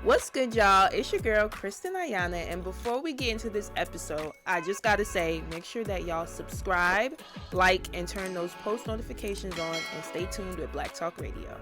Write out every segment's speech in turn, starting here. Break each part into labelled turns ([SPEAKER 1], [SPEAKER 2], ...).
[SPEAKER 1] What's good, y'all? It's your girl, Kristen Ayana, and before we get into this episode, I just gotta say, make sure that y'all subscribe, like, and turn those post notifications on, and stay tuned with Black Talk Radio.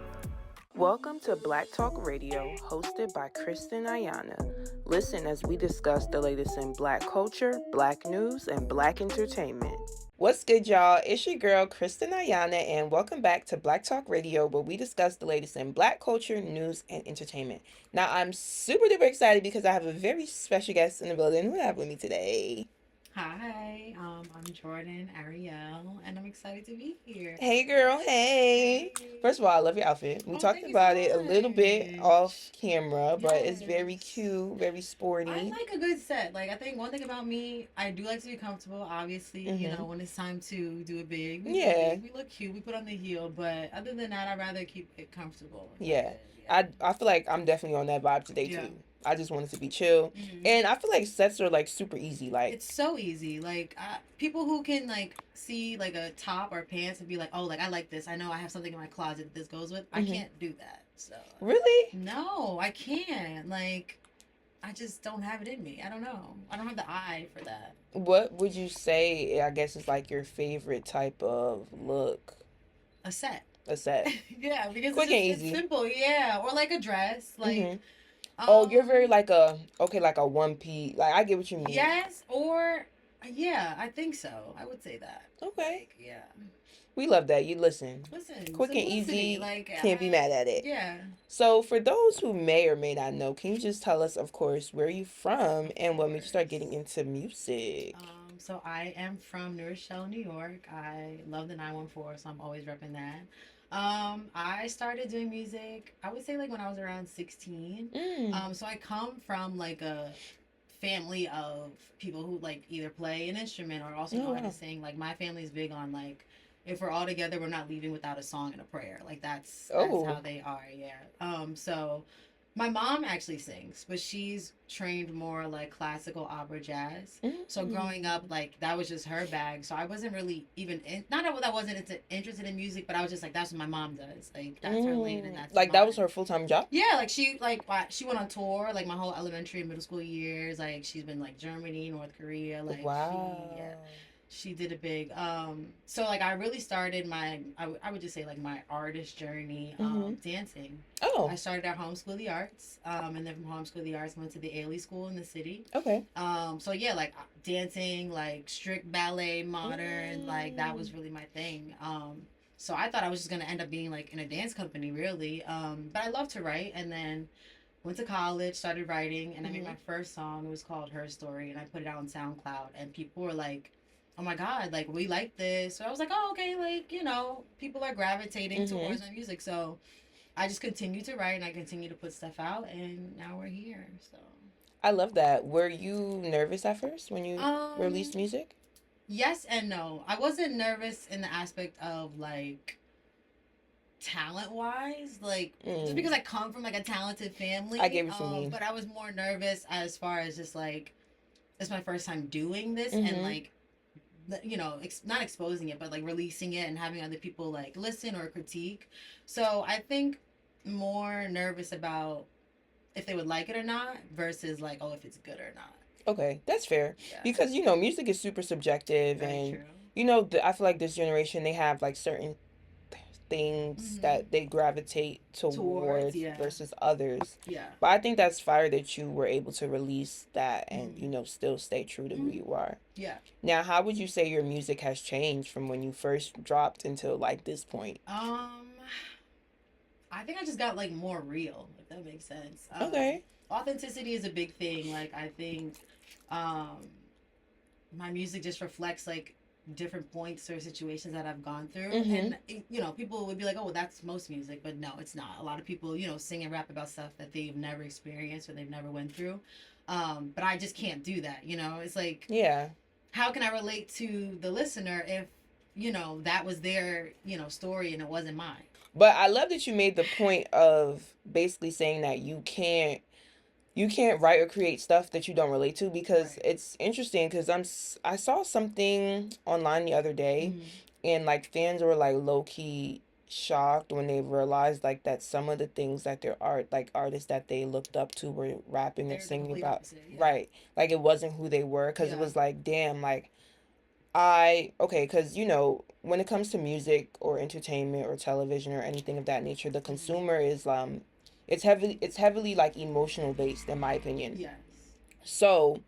[SPEAKER 1] Welcome to Black Talk Radio, hosted by Kristen Ayana. Listen as we discuss the latest in Black culture, Black news, and Black entertainment. What's good, y'all? It's your girl, Kristen Ayana, and welcome back to Black Talk Radio, where we discuss the latest in Black culture, news, and entertainment. Now, I'm super duper excited because I have a very special guest in the building. Who I have with me today?
[SPEAKER 2] Hi, I'm Jordan Ariel, and I'm excited to be here.
[SPEAKER 1] Hey, girl. Hey.
[SPEAKER 2] Hey.
[SPEAKER 1] First of all, I love your outfit. We
[SPEAKER 2] Oh,
[SPEAKER 1] talked
[SPEAKER 2] thank you so
[SPEAKER 1] about it a little bit off
[SPEAKER 2] much.
[SPEAKER 1] camera, but it's very
[SPEAKER 2] Yes.
[SPEAKER 1] cute, very
[SPEAKER 2] I
[SPEAKER 1] sporty.
[SPEAKER 2] like a good set. Like, I think one thing about me, I do like to be comfortable. Obviously,
[SPEAKER 1] Mm-hmm.
[SPEAKER 2] when it's time to do it big, we do it
[SPEAKER 1] Yeah.
[SPEAKER 2] big. We look cute. We put on the heel, but other than that, I'd rather keep it comfortable if I
[SPEAKER 1] Yeah.
[SPEAKER 2] could. Yeah.
[SPEAKER 1] I feel like I'm definitely on that vibe today
[SPEAKER 2] Yeah.
[SPEAKER 1] too. I just wanted to be chill.
[SPEAKER 2] hmm
[SPEAKER 1] And I feel like sets are like super easy. Like,
[SPEAKER 2] It's so easy. Like people who can like see like a top or pants and be like, oh, like I like this. I know I have something in my closet that this goes with. I
[SPEAKER 1] hmm
[SPEAKER 2] can't do that. So
[SPEAKER 1] really?
[SPEAKER 2] no, I can't. Like I just don't have it in me. I don't know. I don't have the eye for that.
[SPEAKER 1] What would you say, I guess, is like your favorite type of look?
[SPEAKER 2] A set.
[SPEAKER 1] A set.
[SPEAKER 2] Yeah, because
[SPEAKER 1] Quick and
[SPEAKER 2] it's
[SPEAKER 1] easy.
[SPEAKER 2] simple. Yeah, or like a dress.
[SPEAKER 1] hmm
[SPEAKER 2] Like
[SPEAKER 1] Oh, you're very
[SPEAKER 2] um
[SPEAKER 1] like like a one piece. Like, I get what you mean.
[SPEAKER 2] yes, or yeah, I think so. I would say that.
[SPEAKER 1] Okay.
[SPEAKER 2] Like yeah.
[SPEAKER 1] We love that. You listen.
[SPEAKER 2] Listen,
[SPEAKER 1] Quick and
[SPEAKER 2] simplicity.
[SPEAKER 1] easy.
[SPEAKER 2] Like
[SPEAKER 1] Can't be mad at it.
[SPEAKER 2] yeah.
[SPEAKER 1] So, for those who may or may not know, can you just tell us, of course, where you from
[SPEAKER 2] Of
[SPEAKER 1] and when we start getting
[SPEAKER 2] course.
[SPEAKER 1] into music?
[SPEAKER 2] So I am from New Rochelle, New York. I love the 914, so I'm always repping that. I started doing music, I would say like when I was around 16.
[SPEAKER 1] Mm.
[SPEAKER 2] So I come from like a family of people who like either play an instrument or also
[SPEAKER 1] Oh,
[SPEAKER 2] know how to
[SPEAKER 1] wow.
[SPEAKER 2] sing. Like my family's big on like if we're all together, we're not leaving without a song and a prayer. Like that's how
[SPEAKER 1] Oh.
[SPEAKER 2] they are. Yeah. So my mom actually sings, but she's trained more like classical opera jazz. So
[SPEAKER 1] Mm.
[SPEAKER 2] growing up, like that was just her bag. So I wasn't really even not that I wasn't interested in music, but I was just like, that's what my mom does. Like that's her lane, and that's
[SPEAKER 1] Like, that was
[SPEAKER 2] mine.
[SPEAKER 1] her full-time job?
[SPEAKER 2] Yeah, like she went on tour like my whole elementary and middle school years. Like she's been like Germany, North Korea. Like
[SPEAKER 1] Wow.
[SPEAKER 2] she did a big so like I really started I would just say like my artist journey
[SPEAKER 1] Mm-hmm.
[SPEAKER 2] dancing. I
[SPEAKER 1] Oh,
[SPEAKER 2] started at Home School of the Arts, and then from Home School of the Arts went to the Ailey School in the city.
[SPEAKER 1] okay.
[SPEAKER 2] So yeah, like dancing, like strict ballet, modern, like that
[SPEAKER 1] Mm.
[SPEAKER 2] was really my thing. So I thought I was just gonna end up being like in a dance company, really. But I love to write, and then went to college, started writing, and I made
[SPEAKER 1] Mm-hmm.
[SPEAKER 2] my first song. It was called Her Story, and I put it out on SoundCloud, and people were like, "Oh my God, like we like this." So I was like, "Oh, okay, like people are gravitating
[SPEAKER 1] Mm-hmm.
[SPEAKER 2] towards my music." So I just continued to write, and I continued to put stuff out, and now we're here. So,
[SPEAKER 1] I love that. Were you nervous at first when you released
[SPEAKER 2] um,
[SPEAKER 1] music?
[SPEAKER 2] yes and no. I wasn't nervous in the aspect of like talent wise, like just
[SPEAKER 1] Mm.
[SPEAKER 2] because I come from like a talented
[SPEAKER 1] I
[SPEAKER 2] family.
[SPEAKER 1] get what you mean.
[SPEAKER 2] But I was more nervous as far as just like it's my first time doing this, and
[SPEAKER 1] Mm-hmm.
[SPEAKER 2] like not exposing it, but like releasing it and having other people like listen or critique. So I think more nervous about if they would like it or not versus like, oh, if it's good or not.
[SPEAKER 1] Okay, that's fair.
[SPEAKER 2] Yeah,
[SPEAKER 1] Because, music is super subjective,
[SPEAKER 2] very
[SPEAKER 1] and,
[SPEAKER 2] true.
[SPEAKER 1] I feel like this generation, they have like certain things
[SPEAKER 2] Mm-hmm.
[SPEAKER 1] that they gravitate
[SPEAKER 2] Towards,
[SPEAKER 1] towards
[SPEAKER 2] yeah,
[SPEAKER 1] versus others.
[SPEAKER 2] yeah.
[SPEAKER 1] But I think that's fire that you were able to release that and,
[SPEAKER 2] Mm-hmm.
[SPEAKER 1] still stay true to who
[SPEAKER 2] Mm-hmm.
[SPEAKER 1] you are.
[SPEAKER 2] Yeah.
[SPEAKER 1] Now, how would you say your music has changed from when you first dropped until like this point?
[SPEAKER 2] Um, I think I just got like more real, if that makes sense.
[SPEAKER 1] Okay.
[SPEAKER 2] Authenticity is a big thing. Like I think, um, my music just reflects like different points or situations that I've gone through.
[SPEAKER 1] Mm-hmm.
[SPEAKER 2] And people would be like, "Oh, well, that's most music," but no, it's not. A lot of people, sing and rap about stuff that they've never experienced or they've never went through. But I just can't do that. It's like,
[SPEAKER 1] Yeah.
[SPEAKER 2] how can I relate to the listener if that was their story and it wasn't mine?
[SPEAKER 1] But I love that you made the point of basically saying that you can't write or create stuff that you don't relate to, because
[SPEAKER 2] Right.
[SPEAKER 1] it's interesting because I saw something online the other day,
[SPEAKER 2] Mm-hmm.
[SPEAKER 1] and like fans were like low key shocked when they realized like that some of the things that their art like artists that they looked up to were rapping and
[SPEAKER 2] They're the
[SPEAKER 1] singing
[SPEAKER 2] complete
[SPEAKER 1] about.
[SPEAKER 2] opposite. Yeah.
[SPEAKER 1] Right, like it wasn't who they were, because it
[SPEAKER 2] Yeah.
[SPEAKER 1] was like, damn, like I okay, because when it comes to music or entertainment or television or anything of that nature, the
[SPEAKER 2] Hmm.
[SPEAKER 1] consumer is it's heavily like emotional based, in my opinion.
[SPEAKER 2] Yes.
[SPEAKER 1] So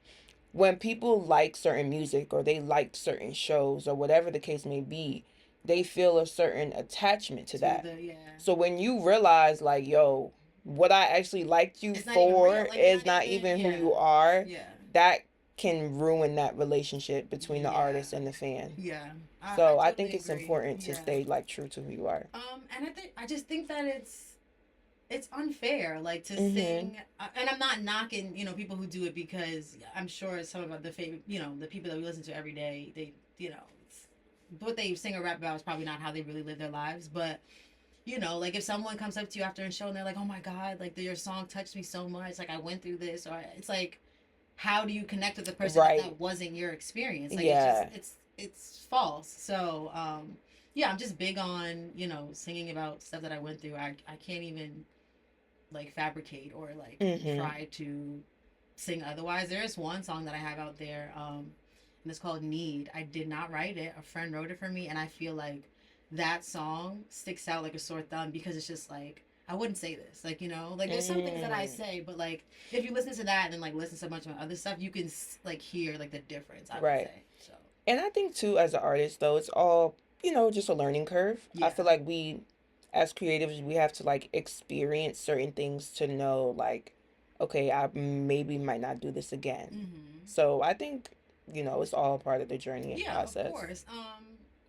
[SPEAKER 1] when people like certain music or they like certain shows or whatever the case may be, they feel a certain attachment to
[SPEAKER 2] To
[SPEAKER 1] that.
[SPEAKER 2] the, yeah.
[SPEAKER 1] So when you realize like, yo, what I actually liked you
[SPEAKER 2] It's not even real.
[SPEAKER 1] for
[SPEAKER 2] Like it's
[SPEAKER 1] is
[SPEAKER 2] not
[SPEAKER 1] not
[SPEAKER 2] even.
[SPEAKER 1] even who
[SPEAKER 2] Yeah.
[SPEAKER 1] you are,
[SPEAKER 2] Yeah.
[SPEAKER 1] that can ruin that relationship between the
[SPEAKER 2] Yeah.
[SPEAKER 1] artist and the fan.
[SPEAKER 2] Yeah. I
[SPEAKER 1] So I think
[SPEAKER 2] totally
[SPEAKER 1] it's
[SPEAKER 2] agree.
[SPEAKER 1] important to
[SPEAKER 2] Yeah.
[SPEAKER 1] stay like true to who you are.
[SPEAKER 2] And I just think that it's unfair, like to
[SPEAKER 1] Mhm.
[SPEAKER 2] sing. And I'm not knocking, people who do it, because I'm sure some of the favorite, the people that we listen to every day, they, what they sing or rap about is probably not how they really live their lives. But like if someone comes up to you after a show and they're like, "Oh my God, like your song touched me so much. Like I went through this," or it's like, how do you connect with the person if
[SPEAKER 1] Right.
[SPEAKER 2] that wasn't your experience? Like it's just
[SPEAKER 1] Yeah.
[SPEAKER 2] it's false. So yeah, I'm just big on singing about stuff that I went through. I can't even like fabricate or like
[SPEAKER 1] Mhm.
[SPEAKER 2] try to sing otherwise. There's one song that I have out there, and it's called Need. I did not write it. A friend wrote it for me, and I feel like that song sticks out like a sore thumb, because it's just like, I wouldn't say this. Like, like there's some things that I
[SPEAKER 1] Mm.
[SPEAKER 2] say, but like if you listen to that and then like listen to a bunch of other stuff, you can like hear like the difference, I would
[SPEAKER 1] Right.
[SPEAKER 2] say. So,
[SPEAKER 1] And I think too, as an artist, though, it's all, just a learning curve. I
[SPEAKER 2] yeah.
[SPEAKER 1] feel like we, as creatives, we have to like experience certain things to know, like, okay, I maybe might not do this again.
[SPEAKER 2] Mhm.
[SPEAKER 1] So I think, it's all part of the journey and
[SPEAKER 2] Yeah, of
[SPEAKER 1] process.
[SPEAKER 2] course.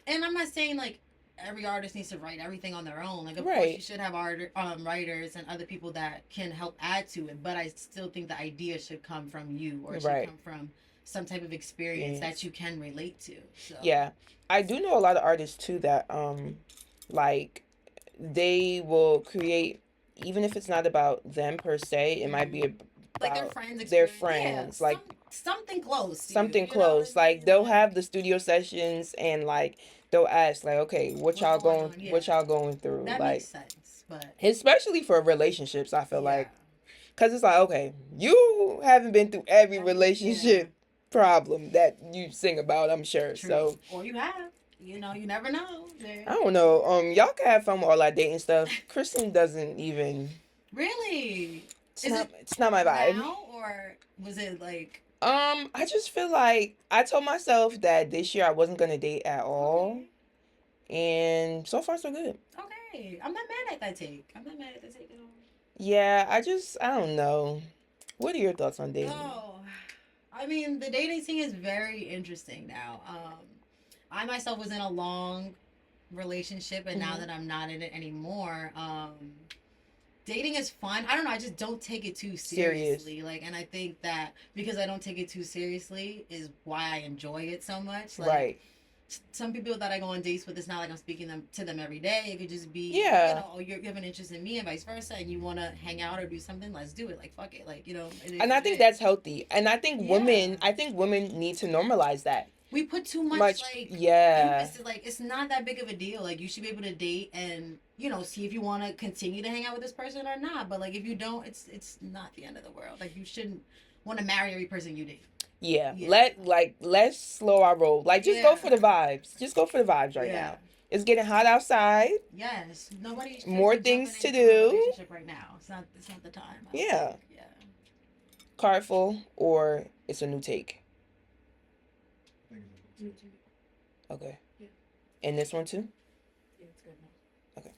[SPEAKER 2] And I'm not saying like every artist needs to write everything on their own. Like, of course, you
[SPEAKER 1] Right.
[SPEAKER 2] should have writers and other people that can help add to it. But I still think the idea should come from you, or it should
[SPEAKER 1] Right.
[SPEAKER 2] come from some type of experience that
[SPEAKER 1] Yes.
[SPEAKER 2] you can relate to. So,
[SPEAKER 1] Yeah. I do know a lot of artists too that, like, they will create, even if it's not about them per se, it might
[SPEAKER 2] mhm.
[SPEAKER 1] be
[SPEAKER 2] Like their
[SPEAKER 1] about
[SPEAKER 2] friends'
[SPEAKER 1] their
[SPEAKER 2] experience. Yeah,
[SPEAKER 1] friends, like
[SPEAKER 2] something close to you.
[SPEAKER 1] something
[SPEAKER 2] You know what I
[SPEAKER 1] close. Like
[SPEAKER 2] mean?
[SPEAKER 1] they'll
[SPEAKER 2] Like,
[SPEAKER 1] have the studio sessions and like they'll ask like, okay,
[SPEAKER 2] what's going on? Yeah,
[SPEAKER 1] what y'all going through?
[SPEAKER 2] that makes
[SPEAKER 1] Like,
[SPEAKER 2] sense. But
[SPEAKER 1] especially for relationships, I feel
[SPEAKER 2] yeah,
[SPEAKER 1] like, because it's like, okay, you haven't been through every
[SPEAKER 2] yeah.
[SPEAKER 1] relationship problem that you sing about, I'm sure.
[SPEAKER 2] True.
[SPEAKER 1] So
[SPEAKER 2] Or you have. You never know.
[SPEAKER 1] I don't know. Y'all can have fun with all that dating stuff. Kristen doesn't even.
[SPEAKER 2] Really?
[SPEAKER 1] It's
[SPEAKER 2] Is
[SPEAKER 1] not.
[SPEAKER 2] it
[SPEAKER 1] It's not my vibe.
[SPEAKER 2] now, or was it like,
[SPEAKER 1] I just feel like I told myself that this year I wasn't gonna date at all,
[SPEAKER 2] okay,
[SPEAKER 1] and so far so good.
[SPEAKER 2] okay? I'm not mad at that take. I'm not mad at the take at all.
[SPEAKER 1] Yeah, I don't know. What are your thoughts on dating?
[SPEAKER 2] Oh, I mean, the dating scene is very interesting now. I myself was in a long relationship, and now
[SPEAKER 1] Hmm.
[SPEAKER 2] that I'm not in it anymore, dating is fun. I don't know. I just don't take it too
[SPEAKER 1] Serious.
[SPEAKER 2] seriously. Like, and I think that because I don't take it too seriously is why I enjoy it so much. Like,
[SPEAKER 1] Right.
[SPEAKER 2] some people that I go on dates with, it's not like I'm speaking to them every day. It could just be,
[SPEAKER 1] Yeah.
[SPEAKER 2] oh, you have an interest in me and vice versa, and you want to hang out or do something. Let's do it. Like, fuck it. Like, it is
[SPEAKER 1] And I
[SPEAKER 2] what it
[SPEAKER 1] think
[SPEAKER 2] is.
[SPEAKER 1] that's healthy. And
[SPEAKER 2] Yeah.
[SPEAKER 1] I think women need to normalize that.
[SPEAKER 2] We put too much
[SPEAKER 1] Much.
[SPEAKER 2] like
[SPEAKER 1] Yeah.
[SPEAKER 2] emphasis. Like, it's not that big of a deal. Like, you should be able to date and see if you want to continue to hang out with this person or not. But like, if you don't, it's not the end of the world. Like, you shouldn't want to marry every person you date.
[SPEAKER 1] Yeah.
[SPEAKER 2] Yeah.
[SPEAKER 1] Let's slow our roll. Like just go
[SPEAKER 2] Yeah.
[SPEAKER 1] for the vibes. Just go for the vibes right
[SPEAKER 2] Yeah.
[SPEAKER 1] now. It's getting hot outside.
[SPEAKER 2] Yes. Nobody should
[SPEAKER 1] More
[SPEAKER 2] be jumping
[SPEAKER 1] things to
[SPEAKER 2] into a
[SPEAKER 1] do.
[SPEAKER 2] relationship right now. It's not the time. I don't
[SPEAKER 1] Yeah.
[SPEAKER 2] think. Yeah.
[SPEAKER 1] Card full or it's a new take. Okay.
[SPEAKER 2] Yeah.
[SPEAKER 1] And this one too?
[SPEAKER 2] Yeah, it's good now.
[SPEAKER 1] Okay.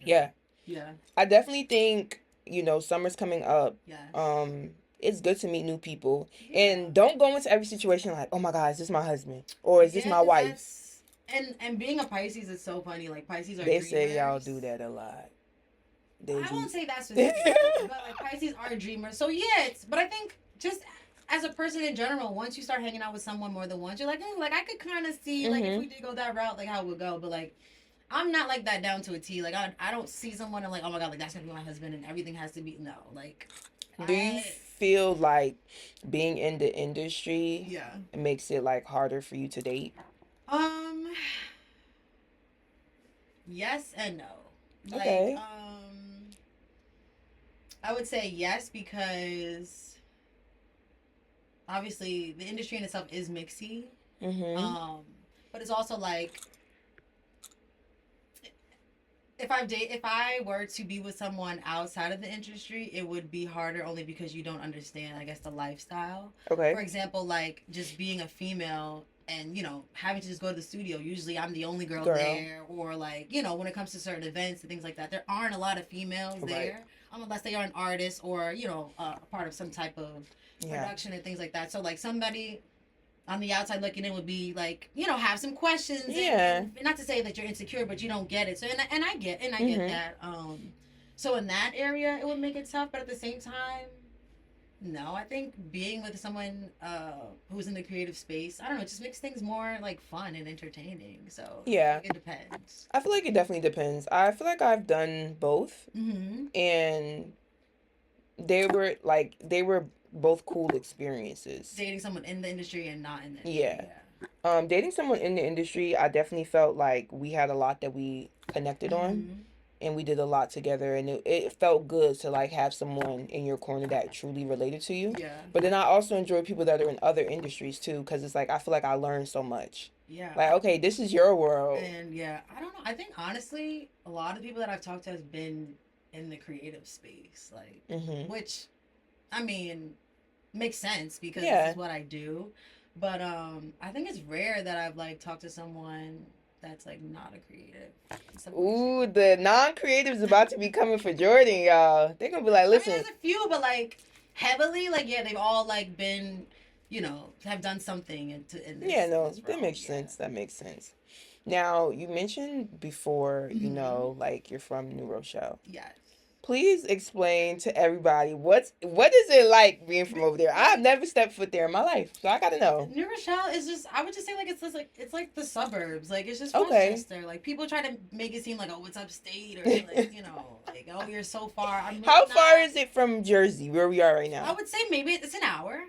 [SPEAKER 1] Yeah.
[SPEAKER 2] Yeah.
[SPEAKER 1] I definitely think, summer's coming up.
[SPEAKER 2] Yes.
[SPEAKER 1] It's good to meet new people.
[SPEAKER 2] Yeah.
[SPEAKER 1] And don't go into every situation like, oh my God, is this my husband? Or is this my
[SPEAKER 2] 'cause
[SPEAKER 1] wife?
[SPEAKER 2] and being a Pisces is so funny. Like, Pisces are
[SPEAKER 1] They
[SPEAKER 2] dreamers.
[SPEAKER 1] say y'all do that a lot. They
[SPEAKER 2] I
[SPEAKER 1] do.
[SPEAKER 2] won't say that specifically, but like Pisces are dreamers. So yeah, but I think just as a person in general, once you start hanging out with someone more than once, you're like, like I could kind of see like if we did go that route, like how it would go. But like, I'm not like that down to a T. Like, I don't see someone and like, oh my God, like that's gonna be my husband and everything has to be no. Like,
[SPEAKER 1] Do you feel like being in the industry
[SPEAKER 2] yeah.
[SPEAKER 1] makes it like harder for you to date?
[SPEAKER 2] Um, Yes and no. Like,
[SPEAKER 1] Okay.
[SPEAKER 2] I would say yes because obviously the industry in itself is mixy.
[SPEAKER 1] Mhm.
[SPEAKER 2] Um, but it's also like if I were to be with someone outside of the industry, it would be harder only because you don't understand, I guess, the lifestyle. For
[SPEAKER 1] Okay.
[SPEAKER 2] example, like just being a female and having to just go to the studio. Usually, I'm the only girl
[SPEAKER 1] Girl.
[SPEAKER 2] there, or like when it comes to certain events and things like that, there aren't a lot of females
[SPEAKER 1] Right.
[SPEAKER 2] there, unless they are an artist or a part of some type of
[SPEAKER 1] Yeah.
[SPEAKER 2] production and things like that. So like somebody on the outside looking in would be like have some questions
[SPEAKER 1] Yeah.
[SPEAKER 2] and not to say that you're insecure but you don't get it, so and I get
[SPEAKER 1] Mhm.
[SPEAKER 2] that. So in that area it would make it tough, but at the same time, no, I think being with someone who's in the creative space, I don't know, it just makes things more like fun and entertaining. So I feel
[SPEAKER 1] Yeah.
[SPEAKER 2] like it depends.
[SPEAKER 1] I feel like it definitely depends. I feel like I've done both,
[SPEAKER 2] Mm-hmm.
[SPEAKER 1] and they were both cool experiences.
[SPEAKER 2] Dating someone in the industry and not in the industry,
[SPEAKER 1] Yeah.
[SPEAKER 2] yeah.
[SPEAKER 1] Dating someone in the industry, I definitely felt like we had a lot that we connected on,
[SPEAKER 2] Mm-hmm.
[SPEAKER 1] and we did a lot together, and it felt good to like have someone in your corner that truly related to you.
[SPEAKER 2] Yeah.
[SPEAKER 1] But then I also enjoy people that are in other industries too, because it's like I feel like I learned so much.
[SPEAKER 2] Yeah.
[SPEAKER 1] Like, okay, this is your world.
[SPEAKER 2] And yeah, I don't know. I think honestly, a lot of people that I've talked to has been in the creative space, like,
[SPEAKER 1] Mhm.
[SPEAKER 2] which, I mean, makes sense because this
[SPEAKER 1] Yeah.
[SPEAKER 2] is what I do. But I think it's rare that I've like talked to someone that's like not a creative in some way, shape,
[SPEAKER 1] Ooh,
[SPEAKER 2] or
[SPEAKER 1] the non-creatives about to be coming for Jordan, y'all. They're gonna be like,
[SPEAKER 2] I mean,
[SPEAKER 1] listen.
[SPEAKER 2] there's a few, but like heavily, like yeah, they've all like been, have done something in
[SPEAKER 1] Yeah, no,
[SPEAKER 2] this
[SPEAKER 1] that
[SPEAKER 2] realm.
[SPEAKER 1] makes
[SPEAKER 2] Yeah.
[SPEAKER 1] sense. That makes sense. Now, you mentioned before,
[SPEAKER 2] Mm-hmm.
[SPEAKER 1] like you're from New Rochelle.
[SPEAKER 2] Yes.
[SPEAKER 1] Please explain to everybody what is it like being from over there? I've never stepped foot there in my life, so I gotta know.
[SPEAKER 2] New Rochelle is just, I would just say like it's like the suburbs, like it's just
[SPEAKER 1] Okay.
[SPEAKER 2] Westchester. Like people try to make it seem like, oh, it's upstate, or like like, oh, you're so far. I'm really
[SPEAKER 1] How far
[SPEAKER 2] not.
[SPEAKER 1] is it from Jersey, where we are right
[SPEAKER 2] I
[SPEAKER 1] now?
[SPEAKER 2] would say maybe it's an hour.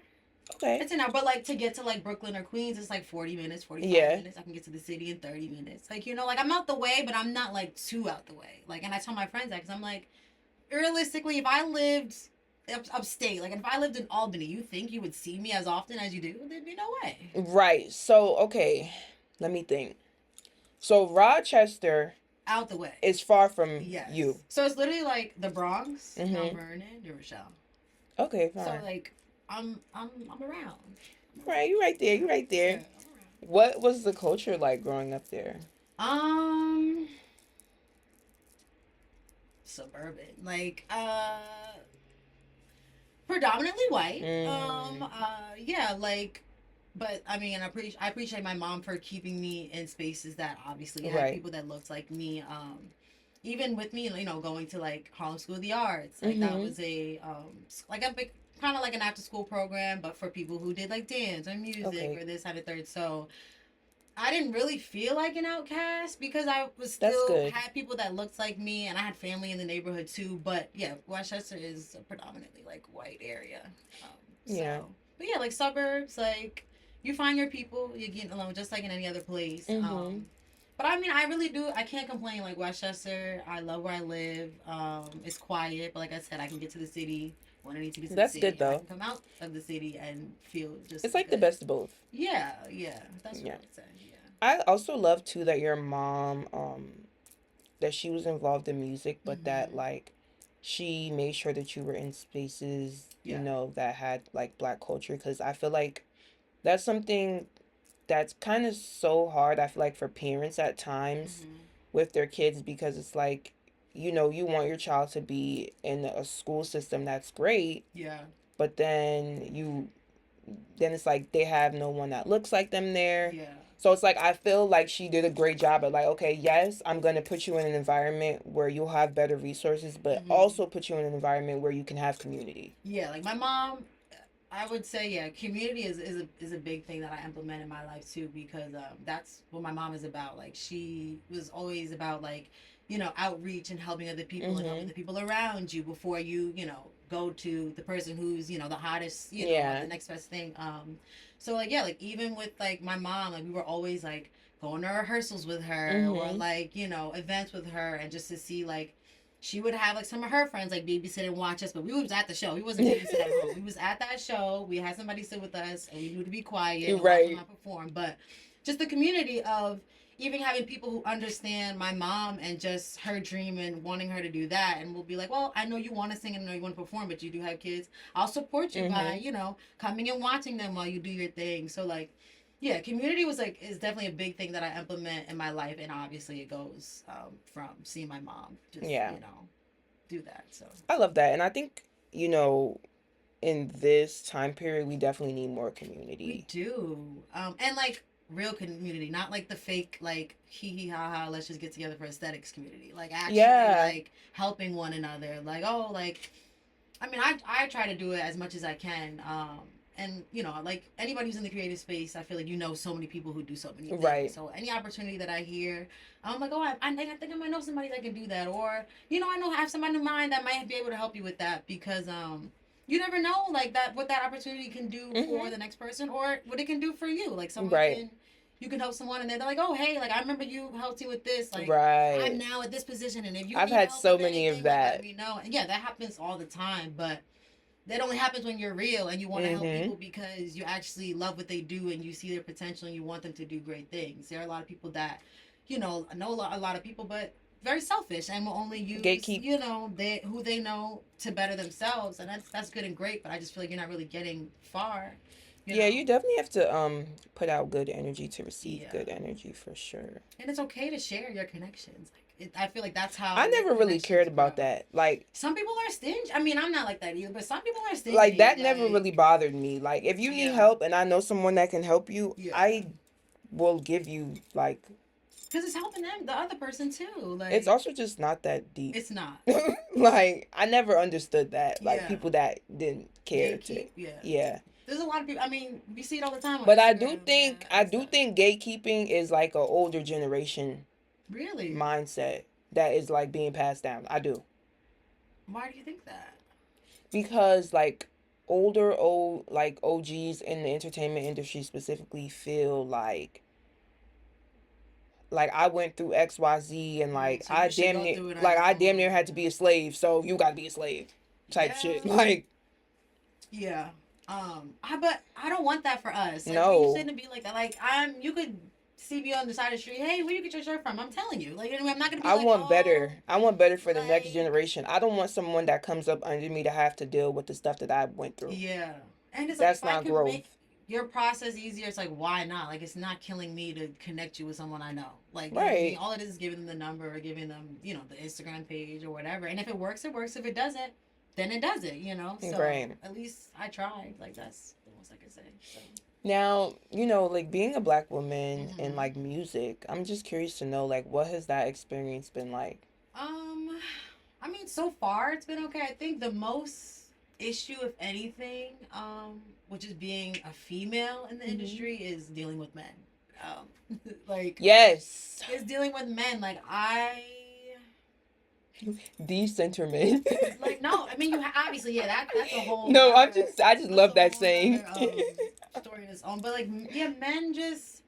[SPEAKER 1] Okay.
[SPEAKER 2] It's an hour, but like to get to like Brooklyn or Queens, it's like 40 minutes, 45
[SPEAKER 1] Yeah.
[SPEAKER 2] minutes. I can get to the city in 30 minutes. Like like I'm out the way, but I'm not like too out the way. Like, and I tell my friends that because I'm like, realistically, if I lived upstate, like if I lived in Albany, you think you would see me as often as you do? There'd be no way.
[SPEAKER 1] Right. So, okay, let me think. So, Rochester
[SPEAKER 2] Out the way.
[SPEAKER 1] is far from you.
[SPEAKER 2] Yes. So it's literally like the Bronx, Mount
[SPEAKER 1] Mhm.
[SPEAKER 2] Vernon, New Rochelle.
[SPEAKER 1] Okay,
[SPEAKER 2] So
[SPEAKER 1] fine.
[SPEAKER 2] like I'm around.
[SPEAKER 1] Right, you right there. You right
[SPEAKER 2] Yeah,
[SPEAKER 1] there. What was the culture like growing up there?
[SPEAKER 2] I'm around. Suburban. Like predominantly white.
[SPEAKER 1] Mm.
[SPEAKER 2] Yeah, like, but I mean, I appreciate my mom for keeping me in spaces that obviously had
[SPEAKER 1] Right.
[SPEAKER 2] people that looked like me. Even with me, going to like Harlem School of the Arts, like that
[SPEAKER 1] Mhm.
[SPEAKER 2] was like a big kind of like an after school program, but for people who did like dance or music
[SPEAKER 1] Okay.
[SPEAKER 2] or this, that, and third. So I didn't really feel like an outcast because I was
[SPEAKER 1] That's
[SPEAKER 2] still
[SPEAKER 1] good.
[SPEAKER 2] had people that looked like me, and I had family in the neighborhood too. But yeah, Westchester is a predominantly like white area. Um,
[SPEAKER 1] Yeah.
[SPEAKER 2] so, but yeah, like suburbs, like you find your people, you get along just like in any other place.
[SPEAKER 1] Mhm.
[SPEAKER 2] But I mean, I really do. I can't complain. Like Westchester, I love where I live. It's quiet, but like I said, I can get to the city when I need to get to the
[SPEAKER 1] That's
[SPEAKER 2] city,
[SPEAKER 1] good
[SPEAKER 2] and I
[SPEAKER 1] though.
[SPEAKER 2] can come out of the city and feel just
[SPEAKER 1] It's
[SPEAKER 2] as
[SPEAKER 1] like the
[SPEAKER 2] good.
[SPEAKER 1] best of both.
[SPEAKER 2] Yeah, yeah, that's what
[SPEAKER 1] Yeah.
[SPEAKER 2] I would say. Yeah.
[SPEAKER 1] I also love too that your mom that she was involved in music, but that
[SPEAKER 2] Mm-hmm.
[SPEAKER 1] like she made sure that you were in spaces,
[SPEAKER 2] Yeah.
[SPEAKER 1] that had like black culture, cuz I feel like that's something that's kind of so hard, I feel like, for parents at times
[SPEAKER 2] Mm-hmm.
[SPEAKER 1] with their kids, because it's like, you want your child to be in a school system that's great,
[SPEAKER 2] Yeah.
[SPEAKER 1] but then it's like they have no one that looks like them there.
[SPEAKER 2] Yeah.
[SPEAKER 1] So it's like I feel like she did a great job of like, okay, yes, I'm gonna put you in an environment where you'll have better resources, but
[SPEAKER 2] Mm-hmm.
[SPEAKER 1] also put you in an environment where you can have community.
[SPEAKER 2] Yeah. Like my mom, I would say, yeah, community is a big thing that I implement in my life too, because that's what my mom is about. Like she was always about like, outreach and helping other people and helping
[SPEAKER 1] Mhm.
[SPEAKER 2] the people around you before you go to the person who's the hottest,
[SPEAKER 1] Yeah.
[SPEAKER 2] the next best thing. So like yeah, like even with like my mom, like we were always like going to rehearsals with her or
[SPEAKER 1] Mm-hmm.
[SPEAKER 2] like, events with her, and just to see like she would have like some of her friends like babysit and watch us, but we was at the show. We wasn't babysit at home. We was at that show. We had somebody sit with us, and we knew to be quiet and watch them
[SPEAKER 1] Right.
[SPEAKER 2] not perform. But just the community of even having people who understand my mom and just her dream and wanting her to do that, and we'll be like, well, I know you want to sing and I know you want to perform, but you do have kids. I'll support you by,
[SPEAKER 1] Mm-hmm.
[SPEAKER 2] coming and watching them while you do your thing. So like, yeah, community was like is definitely a big thing that I implement in my life, and obviously it goes from seeing my mom just
[SPEAKER 1] Yeah.
[SPEAKER 2] do that. So
[SPEAKER 1] I love that. And I think, you know, in this time period, we definitely need more
[SPEAKER 2] we
[SPEAKER 1] community.
[SPEAKER 2] do, and like real community, not like the fake like hee hee ha ha let's just get together for aesthetics community. Like actually
[SPEAKER 1] Yeah.
[SPEAKER 2] like helping one another. Like oh like I mean, I try to do it as much as I can. And like anybody who's in the creative space, I feel like so many people who do so many things.
[SPEAKER 1] Right.
[SPEAKER 2] So any opportunity that I hear, I'm like, oh, I think I might know somebody that can do that, or I have somebody in mind that might be able to help you with that because you never know like that what that opportunity can do for
[SPEAKER 1] Mm-hmm.
[SPEAKER 2] the next person or what it can do for you. Like someone
[SPEAKER 1] Right.
[SPEAKER 2] can. You can help someone and they're like, oh, hey, like, I remember you helped me with this. Like, I'm
[SPEAKER 1] Right.
[SPEAKER 2] now at this position. And if you
[SPEAKER 1] I've
[SPEAKER 2] need
[SPEAKER 1] had
[SPEAKER 2] help
[SPEAKER 1] so
[SPEAKER 2] with
[SPEAKER 1] many of
[SPEAKER 2] anything, like, let
[SPEAKER 1] that.
[SPEAKER 2] me know. And yeah, that happens all the time. But that only happens when you're real and you want to help
[SPEAKER 1] Mm-hmm.
[SPEAKER 2] people because you actually love what they do and you see their potential and you want them to do great things. There are a lot of people that, know a lot of people, but very selfish and will only use,
[SPEAKER 1] Gatekeep.
[SPEAKER 2] they who they know to better themselves. And that's good and great, but I just feel like you're not really getting far, you
[SPEAKER 1] Yeah,
[SPEAKER 2] know.
[SPEAKER 1] you definitely have to put out good energy to receive
[SPEAKER 2] Yeah.
[SPEAKER 1] good energy for sure.
[SPEAKER 2] And it's okay to share your connections. Like I feel like that's
[SPEAKER 1] I
[SPEAKER 2] how
[SPEAKER 1] never really cared
[SPEAKER 2] connections
[SPEAKER 1] about
[SPEAKER 2] grow.
[SPEAKER 1] that. Like
[SPEAKER 2] Some people are stingy. I mean, I'm not like that either, but some people are
[SPEAKER 1] like
[SPEAKER 2] stingy.
[SPEAKER 1] that never really
[SPEAKER 2] Like,
[SPEAKER 1] bothered me. Like if you need
[SPEAKER 2] yeah,
[SPEAKER 1] help and I know someone that can help you,
[SPEAKER 2] yeah,
[SPEAKER 1] I will give you like
[SPEAKER 2] because it's helping them, the other person too.
[SPEAKER 1] it's
[SPEAKER 2] Like,
[SPEAKER 1] also just not that deep.
[SPEAKER 2] it's not.
[SPEAKER 1] Like I never understood that. Like
[SPEAKER 2] Yeah,
[SPEAKER 1] people that didn't care to
[SPEAKER 2] gatekeep. Yeah,
[SPEAKER 1] yeah.
[SPEAKER 2] there's a lot of people. I mean, we see it all the time on
[SPEAKER 1] But
[SPEAKER 2] Instagram. Yeah,
[SPEAKER 1] I
[SPEAKER 2] and
[SPEAKER 1] do
[SPEAKER 2] stuff.
[SPEAKER 1] think gatekeeping is like a older generation
[SPEAKER 2] Really?
[SPEAKER 1] mindset that is like being passed down. I do.
[SPEAKER 2] Why do you think that?
[SPEAKER 1] Because like older old like OGs in the entertainment industry specifically feel like I went through XYZ and like
[SPEAKER 2] So you should go through it on your
[SPEAKER 1] I damn
[SPEAKER 2] own.
[SPEAKER 1] near had to be a slave, so you gotta be a slave type shit.
[SPEAKER 2] Yeah.
[SPEAKER 1] Like
[SPEAKER 2] Yeah. But I don't want that for us. Like we
[SPEAKER 1] no.
[SPEAKER 2] shouldn't be like that. Like you could see me on the side of the street. Hey, where you get your shirt from? I'm telling you. Like anyway, I'm not gonna be
[SPEAKER 1] I
[SPEAKER 2] like,
[SPEAKER 1] want
[SPEAKER 2] oh,
[SPEAKER 1] better. I want better for the next
[SPEAKER 2] like
[SPEAKER 1] generation. I don't want someone that comes up under me to have to deal with the stuff that I went through.
[SPEAKER 2] yeah. And it's like
[SPEAKER 1] That's
[SPEAKER 2] if I
[SPEAKER 1] not
[SPEAKER 2] can make
[SPEAKER 1] growth.
[SPEAKER 2] your process easier, it's like why not? Like it's not killing me to connect you with someone I know. Like you know what I mean?
[SPEAKER 1] Right.
[SPEAKER 2] All it is giving them the number or giving them, the Instagram page or whatever. And if it works, it works. If it doesn't, then it doesn't. So
[SPEAKER 1] Right.
[SPEAKER 2] at least I tried. Like that's the most I can say. So.
[SPEAKER 1] Now, like being a black woman in
[SPEAKER 2] Mm-hmm.
[SPEAKER 1] like music, I'm just curious to know like what has that experience been like?
[SPEAKER 2] Um, I mean, so far it's been okay. I think the most issue, if anything, which is being a female in the
[SPEAKER 1] Hmm.
[SPEAKER 2] industry, is dealing with men. Like,
[SPEAKER 1] Yes.
[SPEAKER 2] is dealing with men. Like,
[SPEAKER 1] Decentering.
[SPEAKER 2] like no. I mean, obviously, yeah. That's a whole
[SPEAKER 1] No,
[SPEAKER 2] nother.
[SPEAKER 1] I just
[SPEAKER 2] That's a
[SPEAKER 1] love that
[SPEAKER 2] whole
[SPEAKER 1] saying.
[SPEAKER 2] nother story in its own. But like, yeah, men just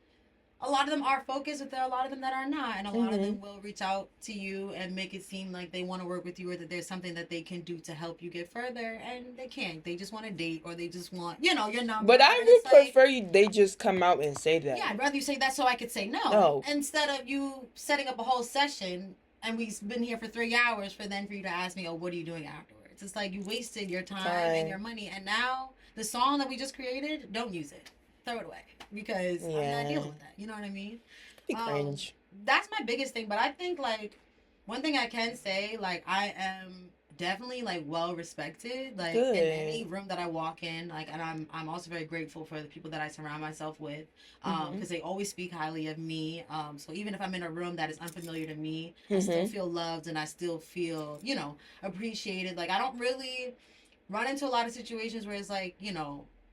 [SPEAKER 2] a lot of them are focused, but there are a lot of them that are not, and a lot of
[SPEAKER 1] Hmm.
[SPEAKER 2] them will reach out to you and make it seem like they want to work with you or that there's something that they can do to help you get further, and they can't. They just want to date or they just want, your number,
[SPEAKER 1] But I
[SPEAKER 2] and
[SPEAKER 1] would
[SPEAKER 2] it's like,
[SPEAKER 1] prefer you they just come out and say
[SPEAKER 2] yeah,
[SPEAKER 1] that.
[SPEAKER 2] I'd rather you say that so I could say no
[SPEAKER 1] No.
[SPEAKER 2] instead of you setting up a whole session and we've been here for 3 hours for you to ask me, oh, what are you doing afterwards? It's like you wasted your time and your
[SPEAKER 1] Fine.
[SPEAKER 2] money, and now the song that we just created, don't use it, throw it away because I'm not
[SPEAKER 1] Yeah.
[SPEAKER 2] dealing with that. You know what I mean?
[SPEAKER 1] Be
[SPEAKER 2] um
[SPEAKER 1] cringe.
[SPEAKER 2] that's my biggest thing, but I think like one thing I can say, like I am definitely like well respected like in any
[SPEAKER 1] Good.
[SPEAKER 2] room that I walk in, like, and I'm also very grateful for the people that I surround myself with,
[SPEAKER 1] Hmm.
[SPEAKER 2] because they always speak highly of me. So even if I'm in a room that is unfamiliar to me, I still
[SPEAKER 1] Hmm.
[SPEAKER 2] feel loved and I still feel appreciated. Like I don't really run into a lot of situations where it's like,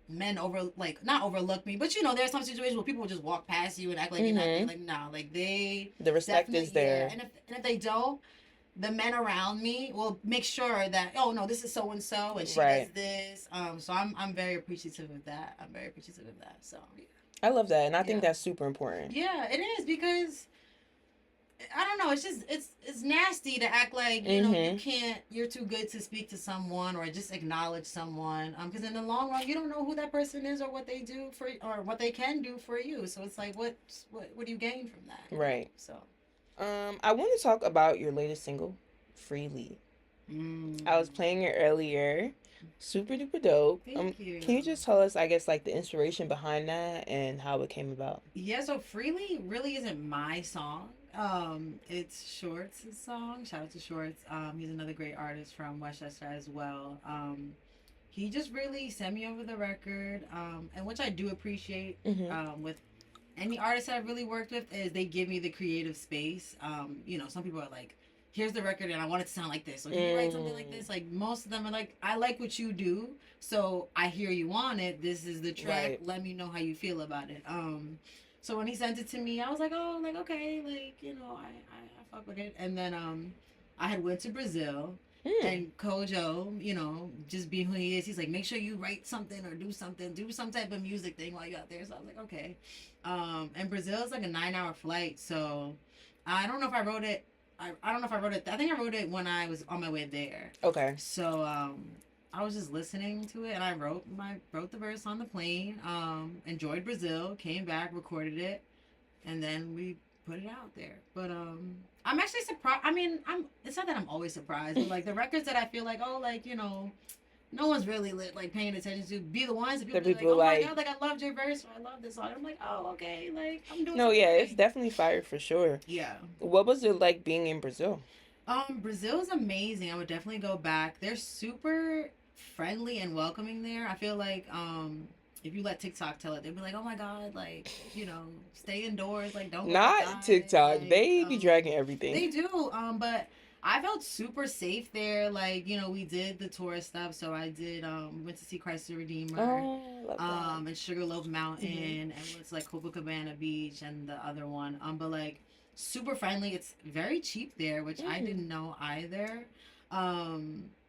[SPEAKER 2] men over like not overlook me, but there's some situations where people will just walk past you and act like you're not there.
[SPEAKER 1] Hmm.
[SPEAKER 2] Like nah, like they
[SPEAKER 1] The respect
[SPEAKER 2] definitely,
[SPEAKER 1] is
[SPEAKER 2] yeah.
[SPEAKER 1] there.
[SPEAKER 2] And if they don't, the men around me will make sure that, oh no, this is so and so and she does
[SPEAKER 1] Right.
[SPEAKER 2] this. So I'm very appreciative of that. I'm very appreciative of that. So yeah.
[SPEAKER 1] I love that, and I think
[SPEAKER 2] Yeah.
[SPEAKER 1] that's super important.
[SPEAKER 2] Yeah, it is because I don't know. It's just it's nasty to act like you
[SPEAKER 1] Mm-hmm.
[SPEAKER 2] can't. You're too good to speak to someone or just acknowledge someone. Because in the long run, you don't know who that person is or what they do for or what they can do for you. So it's like, what do you gain from that?
[SPEAKER 1] Right.
[SPEAKER 2] So.
[SPEAKER 1] I want to talk about your latest single, "Freely."
[SPEAKER 2] Mm.
[SPEAKER 1] I was playing it earlier. Super duper dope.
[SPEAKER 2] Thank you.
[SPEAKER 1] Can you just tell us, I guess, like the inspiration behind that and how it came about?
[SPEAKER 2] Yeah, so Freely really isn't my song. It's Shorts' song. Shout out to Shorts. He's another great artist from Westchester as well. He just really sent me over the record, and which I do appreciate.
[SPEAKER 1] Mm-hmm.
[SPEAKER 2] With any artist that I've really worked with, is they give me the creative space. Some people are like, "Here's the record, and I want it to sound like this." Or can you write something like this? Like most of them are like, "I like what you do, so I hear you on it. This is the track.
[SPEAKER 1] Right.
[SPEAKER 2] Let me know how you feel about it." So when he sent it to me, I was like, "Oh, like okay, like I fuck with it." And then I had went to Brazil.
[SPEAKER 1] Mm.
[SPEAKER 2] And Kojo, just being who he is, he's like, make sure you write something or do something, do some type of music thing while you're out there. So I was like, okay. And Brazil is like a 9 hour flight, so I don't know if I wrote it. I don't know if I wrote it. I think I wrote it when I was on my way there.
[SPEAKER 1] Okay.
[SPEAKER 2] So I was just listening to it, and I wrote the verse on the plane. Enjoyed Brazil, came back, recorded it, and then we put it out there. But I'm actually surprised. I mean, it's not that I'm always surprised, but like the records that I feel like, oh, like no one's really like paying attention to, be the ones that people
[SPEAKER 1] The
[SPEAKER 2] be like,
[SPEAKER 1] people
[SPEAKER 2] oh my
[SPEAKER 1] like,
[SPEAKER 2] god, like I loved your verse, or I love this song. I'm like, oh okay, like I'm doing
[SPEAKER 1] no,
[SPEAKER 2] something
[SPEAKER 1] yeah, it's
[SPEAKER 2] right.
[SPEAKER 1] definitely fire for sure.
[SPEAKER 2] Yeah.
[SPEAKER 1] What was it like being in Brazil?
[SPEAKER 2] Brazil is amazing. I would definitely go back. They're super friendly and welcoming there. I feel like if you let TikTok tell it, they'd be like, "Oh my god, like stay indoors, like don't go
[SPEAKER 1] Not
[SPEAKER 2] outside."
[SPEAKER 1] TikTok.
[SPEAKER 2] Like
[SPEAKER 1] They be dragging everything.
[SPEAKER 2] they do. But I felt super safe there. Like we did the tourist stuff. So I did went to see Christ the Redeemer.
[SPEAKER 1] Oh, love that.
[SPEAKER 2] And Sugarloaf Mountain,
[SPEAKER 1] Mm-hmm.
[SPEAKER 2] and went to like Copacabana Beach and the other one. But like super friendly. It's very cheap there, which I
[SPEAKER 1] Mm.
[SPEAKER 2] didn't know either.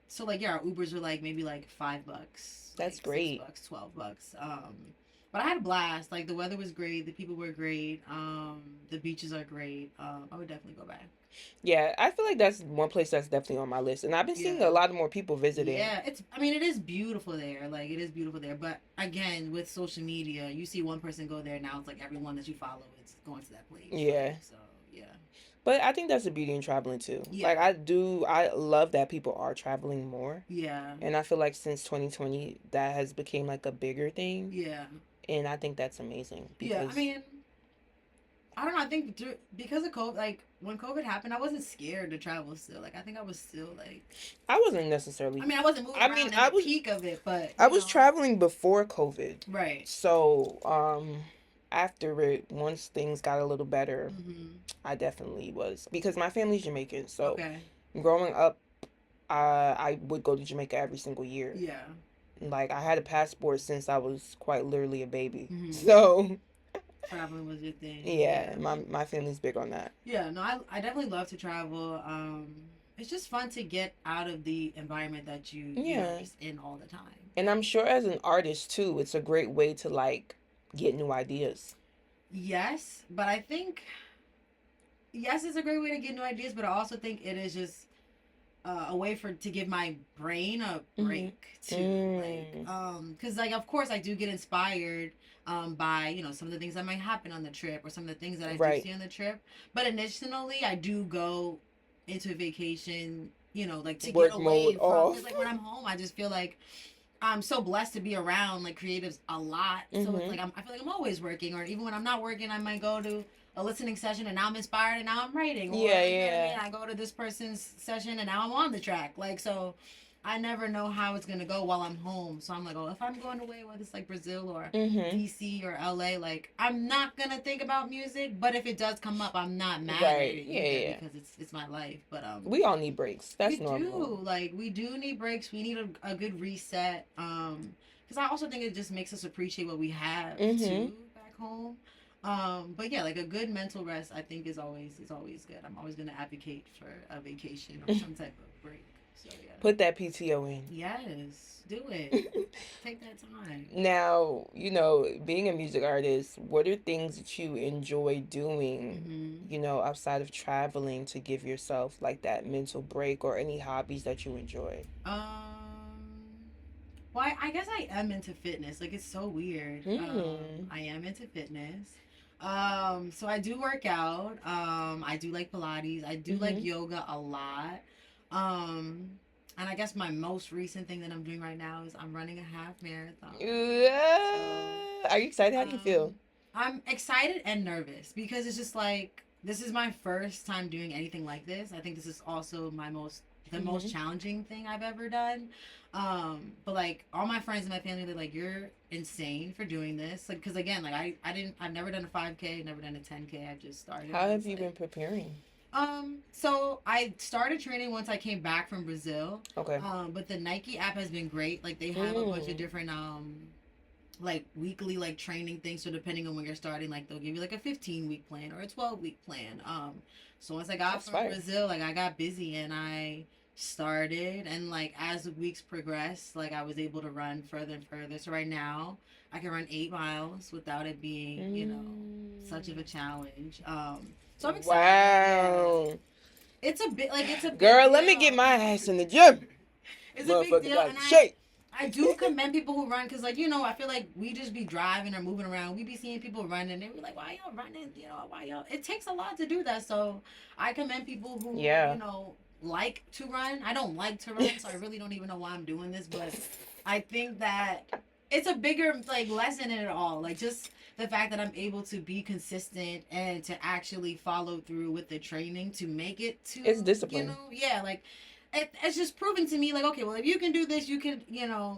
[SPEAKER 2] So like yeah, our Ubers were like maybe like $5,
[SPEAKER 1] That's
[SPEAKER 2] like
[SPEAKER 1] great.
[SPEAKER 2] $6, $12. But I had a blast. Like the weather was great, the people were great, the beaches are great. I would definitely go back.
[SPEAKER 1] Yeah, I feel like that's one place that's definitely on my list, and I've been seeing
[SPEAKER 2] Yeah.
[SPEAKER 1] a lot of more people visiting.
[SPEAKER 2] Yeah, I mean, it is beautiful there. Like, it is beautiful there. But again, with social media, you see one person go there, now it's like everyone that you follow is going to that place.
[SPEAKER 1] Yeah.
[SPEAKER 2] So, yeah.
[SPEAKER 1] But I think that's the beauty in traveling too.
[SPEAKER 2] Yeah.
[SPEAKER 1] Like I love that people are traveling more.
[SPEAKER 2] Yeah.
[SPEAKER 1] And I feel like since 2020 that has become like a bigger thing.
[SPEAKER 2] Yeah.
[SPEAKER 1] And I think that's amazing
[SPEAKER 2] Yeah.
[SPEAKER 1] because
[SPEAKER 2] I mean, I don't know. I think because of COVID, like when COVID happened, I wasn't scared to travel still. Like I think I was still like.
[SPEAKER 1] I wasn't necessarily.
[SPEAKER 2] I mean, I wasn't moving
[SPEAKER 1] I
[SPEAKER 2] around
[SPEAKER 1] mean,
[SPEAKER 2] in
[SPEAKER 1] I
[SPEAKER 2] the
[SPEAKER 1] was
[SPEAKER 2] peak of it, but
[SPEAKER 1] I was traveling before COVID.
[SPEAKER 2] Right.
[SPEAKER 1] So, after it, once things got a little better,
[SPEAKER 2] Mm-hmm.
[SPEAKER 1] I definitely was because my family's Jamaican. So,
[SPEAKER 2] Okay.
[SPEAKER 1] growing up, I would go to Jamaica every single year.
[SPEAKER 2] Yeah.
[SPEAKER 1] Like I had a passport since I was quite literally a baby.
[SPEAKER 2] Mm-hmm.
[SPEAKER 1] So
[SPEAKER 2] Traveling was your thing.
[SPEAKER 1] yeah, my family's big on that.
[SPEAKER 2] Yeah, no, I definitely love to travel. It's just fun to get out of the environment that you're just in all the time.
[SPEAKER 1] And I'm sure as an artist too, it's a great way to like get new ideas.
[SPEAKER 2] Yes, but I think yes, it's a great way to get new ideas, but I also think it is just a way to give my brain a break too. Because like of course I do get inspired by some of the things that might happen on the trip or some of the things that I do see on the trip. But initially, I do go into vacation, like to
[SPEAKER 1] Work
[SPEAKER 2] get away
[SPEAKER 1] mode
[SPEAKER 2] from.
[SPEAKER 1] off.
[SPEAKER 2] 'Cause, like when I'm home, I just feel like I'm so blessed to be around like creatives a lot. So it's like I feel like I'm always working, or even when I'm not working, I might go to a listening session and now I'm inspired and now I'm writing. Or,
[SPEAKER 1] Yeah,
[SPEAKER 2] you know what
[SPEAKER 1] yeah.
[SPEAKER 2] I mean? I go to this person's session and now I'm on the track. Like so. I never know how it's gonna go while I'm home, so I'm like, oh, if I'm going away, whether it's like Brazil or DC or LA, like I'm not gonna think about music. But if it does come up, I'm not mad at it either because it's my life. But
[SPEAKER 1] we all need breaks. That's
[SPEAKER 2] we
[SPEAKER 1] normal.
[SPEAKER 2] we do need breaks. We need a good reset. Because I also think it just makes us appreciate what we have too back home. But yeah, like a good mental rest, I think is always good. I'm always gonna advocate for a vacation or some type of break. So yeah.
[SPEAKER 1] Put that PTO in.
[SPEAKER 2] Yes, do it. Take that time.
[SPEAKER 1] Now, being a music artist, what are things that you enjoy doing,
[SPEAKER 2] Mm-hmm.
[SPEAKER 1] outside of traveling to give yourself like that mental break, or any hobbies that you enjoy?
[SPEAKER 2] Well, I guess I am into fitness. Like it's so weird.
[SPEAKER 1] Hmm.
[SPEAKER 2] I am into fitness. So I do work out. I do like Pilates. I do like
[SPEAKER 1] Hmm.
[SPEAKER 2] yoga a lot. Um, and I guess my most recent thing that I'm doing right now is I'm running a half marathon. So,
[SPEAKER 1] Are you excited? How do you feel?
[SPEAKER 2] um, I'm excited and nervous because it's just like this is my first time doing anything like this. I think this is also the most
[SPEAKER 1] Hmm.
[SPEAKER 2] challenging thing I've ever done. But like all my friends and my family, they're like, "You're insane for doing this." Like, because again, like I've never done a 5K, never done a 10K. I just started.
[SPEAKER 1] How
[SPEAKER 2] And
[SPEAKER 1] have
[SPEAKER 2] it's
[SPEAKER 1] you been
[SPEAKER 2] like,
[SPEAKER 1] preparing?
[SPEAKER 2] so I started training once I came back from Brazil.
[SPEAKER 1] Okay.
[SPEAKER 2] But the Nike app has been great. Like they have a bunch of
[SPEAKER 1] Mm.
[SPEAKER 2] different like weekly like training things, so depending on when you're starting, like they'll give you like a 15-week plan or a 12-week plan. So once I got
[SPEAKER 1] That's
[SPEAKER 2] from
[SPEAKER 1] fire.
[SPEAKER 2] Brazil, like I got busy and I started, and like as the weeks progressed, like I was able to run further and further. So right now I can run 8 miles without it being, such of a
[SPEAKER 1] Mm.
[SPEAKER 2] challenge. So I'm excited. Yeah,
[SPEAKER 1] Wow.
[SPEAKER 2] it's a big
[SPEAKER 1] Girl, let me get
[SPEAKER 2] deal.
[SPEAKER 1] my ass in the gym.
[SPEAKER 2] It's a big
[SPEAKER 1] Motherfucker
[SPEAKER 2] deal,
[SPEAKER 1] got
[SPEAKER 2] and
[SPEAKER 1] in
[SPEAKER 2] I
[SPEAKER 1] shape.
[SPEAKER 2] I do commend people who run because, like, I feel like we just be driving or moving around. We be seeing people running, and we like, why y'all running? Why y'all? It takes a lot to do that. So I commend people who,
[SPEAKER 1] Yeah.
[SPEAKER 2] like to run. I don't like to run, so I really don't even know why I'm doing this. But I think that it's a bigger, like, lesson in it all. Like, just the fact that I'm able to be consistent and to actually follow through with the training to make it to,
[SPEAKER 1] It's discipline.
[SPEAKER 2] yeah, like it's just proven to me like, okay, well, if you can do this, you can,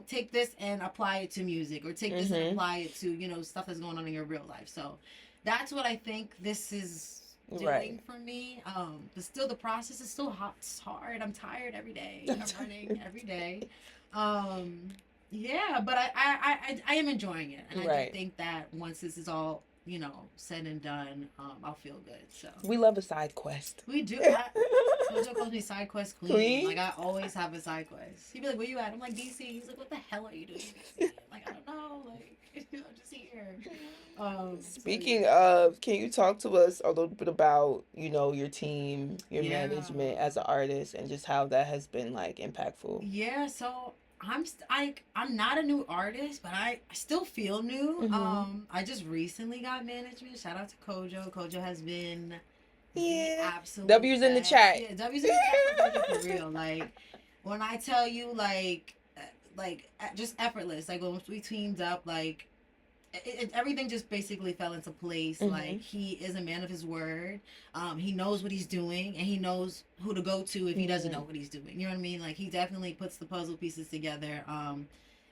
[SPEAKER 2] take this and apply it to music, or take this and
[SPEAKER 1] Mm-hmm.
[SPEAKER 2] apply it to, stuff that's going on in your real life. So that's what I think this is doing
[SPEAKER 1] Right.
[SPEAKER 2] for me. But still the process is still hot. It's hard. I'm tired every day. I'm running every day. um yeah, but I am enjoying it, and I do
[SPEAKER 1] Right.
[SPEAKER 2] think that once this is all, said and done, I'll feel good. So
[SPEAKER 1] We love a side quest.
[SPEAKER 2] we do. Kojo calls me side quest queen.
[SPEAKER 1] Queen?
[SPEAKER 2] Like I always have a side quest. He'd be like, "Where you at?" I'm like, "DC." He's like, "What the hell are you doing in DC?" I'm like, "I don't know. Like, I'm just here." So
[SPEAKER 1] Speaking
[SPEAKER 2] yeah.
[SPEAKER 1] of, can you talk to us a little bit about, your team, your
[SPEAKER 2] Yeah.
[SPEAKER 1] management as an artist, and just how that has been like impactful?
[SPEAKER 2] Yeah. So I'm not a new artist, but I still feel new.
[SPEAKER 1] Mm-hmm.
[SPEAKER 2] I just recently got management. Shout out to Kojo. Kojo has been the
[SPEAKER 1] Yeah.
[SPEAKER 2] absolute
[SPEAKER 1] W's in the
[SPEAKER 2] best.
[SPEAKER 1] chat.
[SPEAKER 2] Yeah, W's in the chat for Kojo for real. Like when I tell you, just effortless. Like when we teamed up, like everything just basically fell into place.
[SPEAKER 1] Mm-hmm.
[SPEAKER 2] Like he is a man of his word. He knows what he's doing, and he knows who to go to if he doesn't
[SPEAKER 1] Mm-hmm.
[SPEAKER 2] know what he's doing. You know what I mean? Like he definitely puts the puzzle pieces together.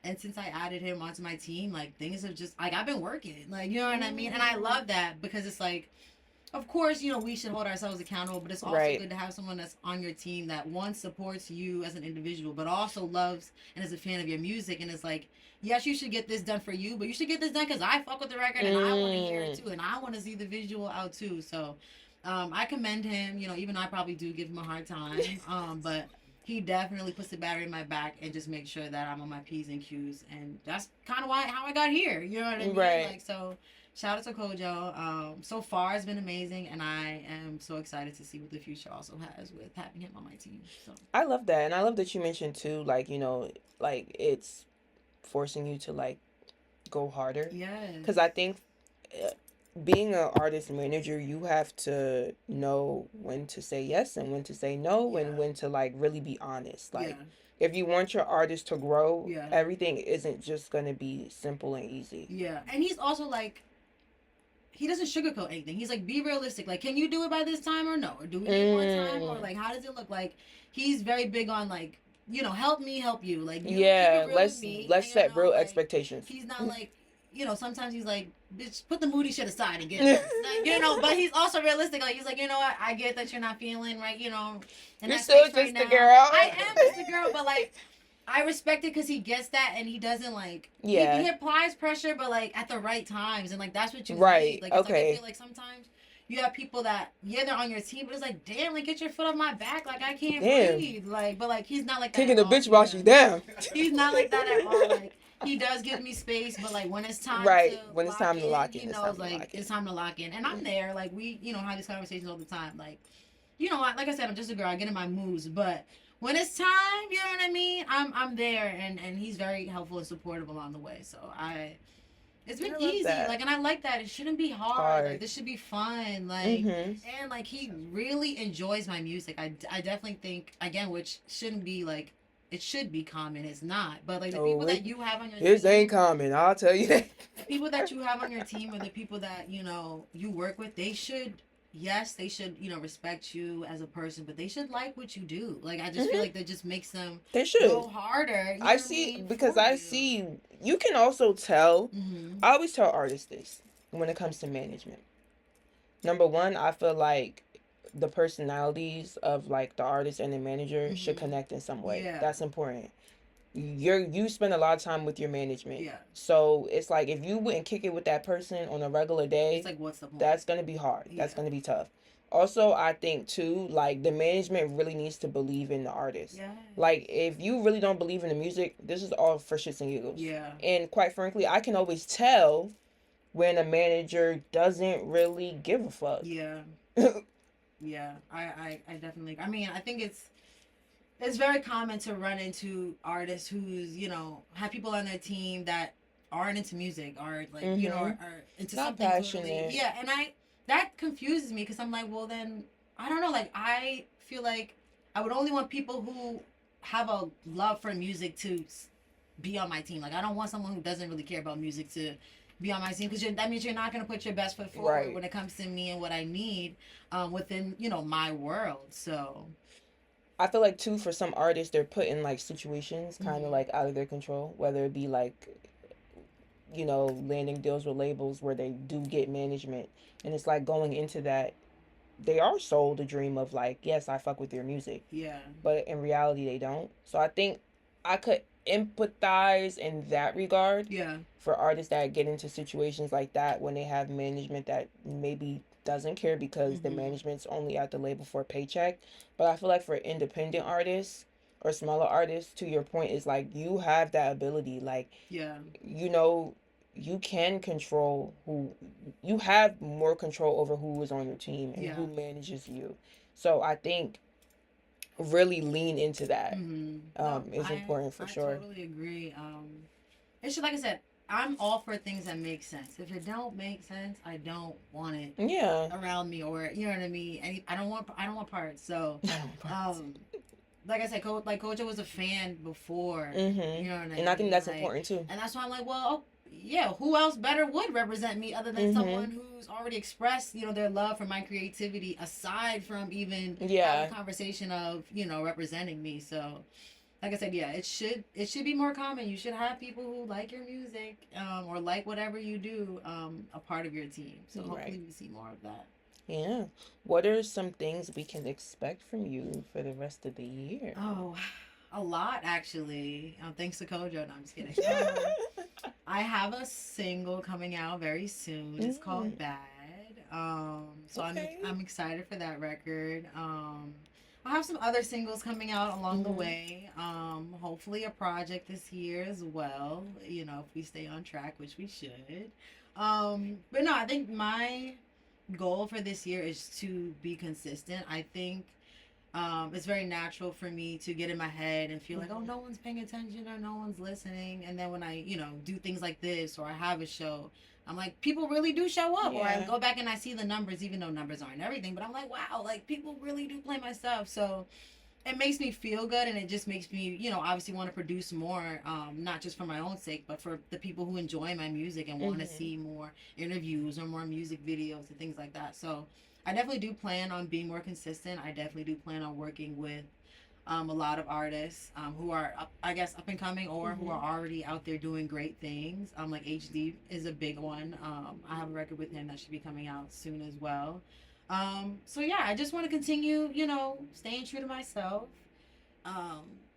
[SPEAKER 2] And since I added him onto my team, like things have just like I've been working. Like you know what I mean? And I love that because it's like, of course, we should hold ourselves accountable, but it's also
[SPEAKER 1] Right.
[SPEAKER 2] good to have someone that's on your team that one supports you as an individual, but also loves and is a fan of your music. And it's like, yes, you should get this done for you, but you should get this done because I fuck with the record and I want to hear it
[SPEAKER 1] Mm.
[SPEAKER 2] too, and I want to see the visual out too. So, I commend him. Even though I probably do give him a hard time, but he definitely puts the battery in my back and just makes sure that I'm on my P's and Q's, and that's kind of why how I got here. You know what I mean?
[SPEAKER 1] Right.
[SPEAKER 2] Like so. Shout out to Kojo. So far it's been amazing, and I am so excited to see what the future also has with having him on my team. So
[SPEAKER 1] I love that. And I love that you mentioned too, like, like it's forcing you to like go harder. Because I
[SPEAKER 2] yes,
[SPEAKER 1] think uh, being an artist manager, you have to know when to say yes and when to say no, and
[SPEAKER 2] yeah,
[SPEAKER 1] when to like really be honest.
[SPEAKER 2] yeah,
[SPEAKER 1] Like, if you want your artist to grow,
[SPEAKER 2] yeah,
[SPEAKER 1] everything isn't just going to be simple and easy.
[SPEAKER 2] yeah. And he's also like, he doesn't sugarcoat anything. He's like, be realistic. Like, can you do it by this time or no? Or do we need more time? Or
[SPEAKER 1] Mm.
[SPEAKER 2] like, how does it look? Like, he's very big on like, help me help you. Like, you keep it
[SPEAKER 1] Yeah,
[SPEAKER 2] real with
[SPEAKER 1] let's
[SPEAKER 2] me.
[SPEAKER 1] let's
[SPEAKER 2] And,
[SPEAKER 1] set real
[SPEAKER 2] like,
[SPEAKER 1] expectations.
[SPEAKER 2] he's not like, sometimes he's like, bitch, put the moody shit aside and get this. Like, but he's also realistic. Like, he's like, you know what? I get that you're not feeling right, in
[SPEAKER 1] You're
[SPEAKER 2] that
[SPEAKER 1] still
[SPEAKER 2] space right
[SPEAKER 1] just a
[SPEAKER 2] now.
[SPEAKER 1] girl.
[SPEAKER 2] I am just a girl, but like, I respect it because he gets that and he doesn't like he
[SPEAKER 1] Yeah.
[SPEAKER 2] applies pressure, but like at the right times, and like that's what you need.
[SPEAKER 1] Right.
[SPEAKER 2] Like it's like I
[SPEAKER 1] Okay.
[SPEAKER 2] feel like sometimes you have people that, yeah, they're on your team, but it's like, damn, like, get your foot off my back, like, I can't
[SPEAKER 1] Damn.
[SPEAKER 2] breathe, like, but like, he's not like that
[SPEAKER 1] Kicking
[SPEAKER 2] at
[SPEAKER 1] the
[SPEAKER 2] all.
[SPEAKER 1] bitch while
[SPEAKER 2] Yeah,
[SPEAKER 1] she down.
[SPEAKER 2] he's not like that at all. Like, he does give me space, but like when it's time to
[SPEAKER 1] Right. When it's
[SPEAKER 2] lock
[SPEAKER 1] time to
[SPEAKER 2] in,
[SPEAKER 1] lock
[SPEAKER 2] he
[SPEAKER 1] in, it's time
[SPEAKER 2] knows
[SPEAKER 1] to
[SPEAKER 2] like
[SPEAKER 1] lock in.
[SPEAKER 2] it's time to lock in, and I'm there. Like, we, have these conversations all the time. Like, like I said, I'm just a girl. I get in my moods, but when it's time, you know what I mean. I'm there, and he's very helpful and supportive along the way. So it's been
[SPEAKER 1] I love
[SPEAKER 2] easy.
[SPEAKER 1] that.
[SPEAKER 2] Like, and I like that. It shouldn't be hard. Like,
[SPEAKER 1] Hard.
[SPEAKER 2] this should be fun. Like,
[SPEAKER 1] Mhm.
[SPEAKER 2] and like, he really enjoys my music. I definitely think, again, which shouldn't be like, it should be common. It's not. But like, the people
[SPEAKER 1] Oh,
[SPEAKER 2] that you have on your
[SPEAKER 1] his ain't
[SPEAKER 2] team,
[SPEAKER 1] common. I'll tell you that.
[SPEAKER 2] the people that you have on your team, or the people that you work with, they should, yes, they should, respect you as a person, but they should like what you do. Like, I just feel
[SPEAKER 1] Mhm.
[SPEAKER 2] like that just makes them
[SPEAKER 1] They should.
[SPEAKER 2] go harder,
[SPEAKER 1] I
[SPEAKER 2] what I
[SPEAKER 1] see
[SPEAKER 2] mean,
[SPEAKER 1] because
[SPEAKER 2] for
[SPEAKER 1] I
[SPEAKER 2] you.
[SPEAKER 1] see you can also tell.
[SPEAKER 2] Mm-hmm.
[SPEAKER 1] I always tell artists this when it comes to management. Number one, I feel like the personalities of like the artist and the manager should
[SPEAKER 2] Mm-hmm.
[SPEAKER 1] connect in some way.
[SPEAKER 2] Yeah.
[SPEAKER 1] That's important. You spend a lot of time with your management.
[SPEAKER 2] Yeah.
[SPEAKER 1] So it's like if you wouldn't kick it with that person on a regular day,
[SPEAKER 2] It's like, what's the point?
[SPEAKER 1] that's gonna be hard.
[SPEAKER 2] Yeah.
[SPEAKER 1] That's gonna be tough. Also, I think too, like the management really needs to believe in the artist.
[SPEAKER 2] Yeah.
[SPEAKER 1] Like if you really don't believe in the music, this is all for shits and giggles.
[SPEAKER 2] Yeah.
[SPEAKER 1] And quite frankly, I can always tell when a manager doesn't really give a fuck.
[SPEAKER 2] Yeah. Yeah. I definitely. I mean, I think it's very common to run into artists who's have people on their team that aren't into music, or like are into
[SPEAKER 1] Not
[SPEAKER 2] something
[SPEAKER 1] passionate.
[SPEAKER 2] totally, yeah, and that confuses me, because I'm like, well, then I don't know, like, I feel like I would only want people who have a love for music to be on my team. Like, I don't want someone who doesn't really care about music to be on my team, because that means you're not going to put your best foot forward,
[SPEAKER 1] Right.
[SPEAKER 2] when it comes to me and what I need within my world. So
[SPEAKER 1] I feel like too for some artists they're put in like situations kind of
[SPEAKER 2] Mhm.
[SPEAKER 1] like out of their control, whether it be like landing deals with labels where they do get management, and it's like going into that they are sold a dream of like, yes, I fuck with your music,
[SPEAKER 2] yeah.
[SPEAKER 1] but in reality they don't. So I think I could empathize in that regard
[SPEAKER 2] Yeah.
[SPEAKER 1] for artists that get into situations like that when they have management that maybe doesn't care because the
[SPEAKER 2] Mhm.
[SPEAKER 1] management's only at the label for a paycheck. But I feel like for independent artists or smaller artists, to your point, is like you have that ability. Like,
[SPEAKER 2] Yeah.
[SPEAKER 1] you can control who you have more control over who is on your team and
[SPEAKER 2] Yeah.
[SPEAKER 1] who manages you. So I think really lean into that is important for sure.
[SPEAKER 2] I totally agree. It's just like I said, I'm all for things that make sense. If it don't make sense, I don't want it
[SPEAKER 1] Yeah.
[SPEAKER 2] around me, or you know what I mean. I don't want parts. So, like I said, Kojo was a fan before.
[SPEAKER 1] Mm-hmm.
[SPEAKER 2] You know what I mean.
[SPEAKER 1] And I think that's
[SPEAKER 2] like,
[SPEAKER 1] important too.
[SPEAKER 2] And that's why I'm like, well, yeah, who else better would represent me other than someone who's already expressed, their love for my creativity, aside from even having a conversation of, representing me. So, like I said, yeah, it should be more common. You should have people who like your music, or like whatever you do, a part of your team. So hopefully we see more of that.
[SPEAKER 1] Yeah. What are some things we can expect from you for the rest of the year?
[SPEAKER 2] Oh, a lot, actually. Thanks to Kojo. No, I'm just kidding. I have a single coming out very soon. It's called Bad. So I'm excited for that record. I have some other singles coming out along the way. Hopefully a project this year as well. If we stay on track, which we should. But no, I think my goal for this year is to be consistent. I think it's very natural for me to get in my head and feel like, oh, no one's paying attention or no one's listening. And then when I, do things like this, or I have a show, I'm like, people really do show up. Or I go back and I see the numbers, even though numbers aren't everything. But I'm like, wow, like, people really do play my stuff. So it makes me feel good, and it just makes me, obviously want to produce more, not just for my own sake, but for the people who enjoy my music and want to see more interviews or more music videos and things like that. So I definitely do plan on being more consistent. I definitely do plan on working with a lot of artists who are, I guess, up and coming, or who are already out there doing great things. Like HD is a big one. I have a record with him that should be coming out soon as well. So yeah, I just want to continue, staying true to myself.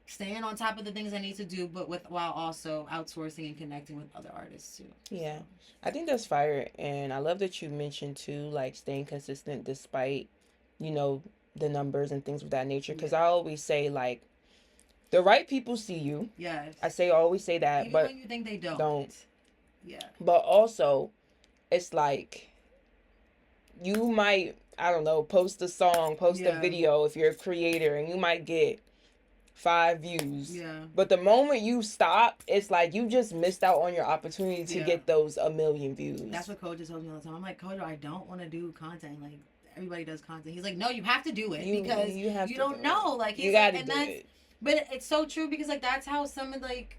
[SPEAKER 2] staying on top of the things I need to do, but with while also outsourcing and connecting with other artists too.
[SPEAKER 1] Yeah.
[SPEAKER 2] So,
[SPEAKER 1] I think that's fire. And I love that you mentioned too, like staying consistent despite, you know, the numbers and things of that nature. Because
[SPEAKER 2] yeah.
[SPEAKER 1] I always say, like, the right people see you.
[SPEAKER 2] Yes.
[SPEAKER 1] Always say that,
[SPEAKER 2] Even
[SPEAKER 1] but
[SPEAKER 2] when you think they don't.
[SPEAKER 1] don't.
[SPEAKER 2] Yeah.
[SPEAKER 1] But also, it's like you might, I don't know, post a song, post a
[SPEAKER 2] Yeah.
[SPEAKER 1] video if you're a creator, and you might get 5 views.
[SPEAKER 2] Yeah.
[SPEAKER 1] But the moment you stop, it's like you just missed out on your opportunity to
[SPEAKER 2] Yeah.
[SPEAKER 1] get those 1 million views.
[SPEAKER 2] That's what Kojo tells me all the time. I'm like, Kojo, I don't want to do content. Like, everybody does content. He's like, no, you have to do it because you don't know. Like,
[SPEAKER 1] you gotta
[SPEAKER 2] and
[SPEAKER 1] do
[SPEAKER 2] that's,
[SPEAKER 1] it.
[SPEAKER 2] but it's so true because like that's how some of like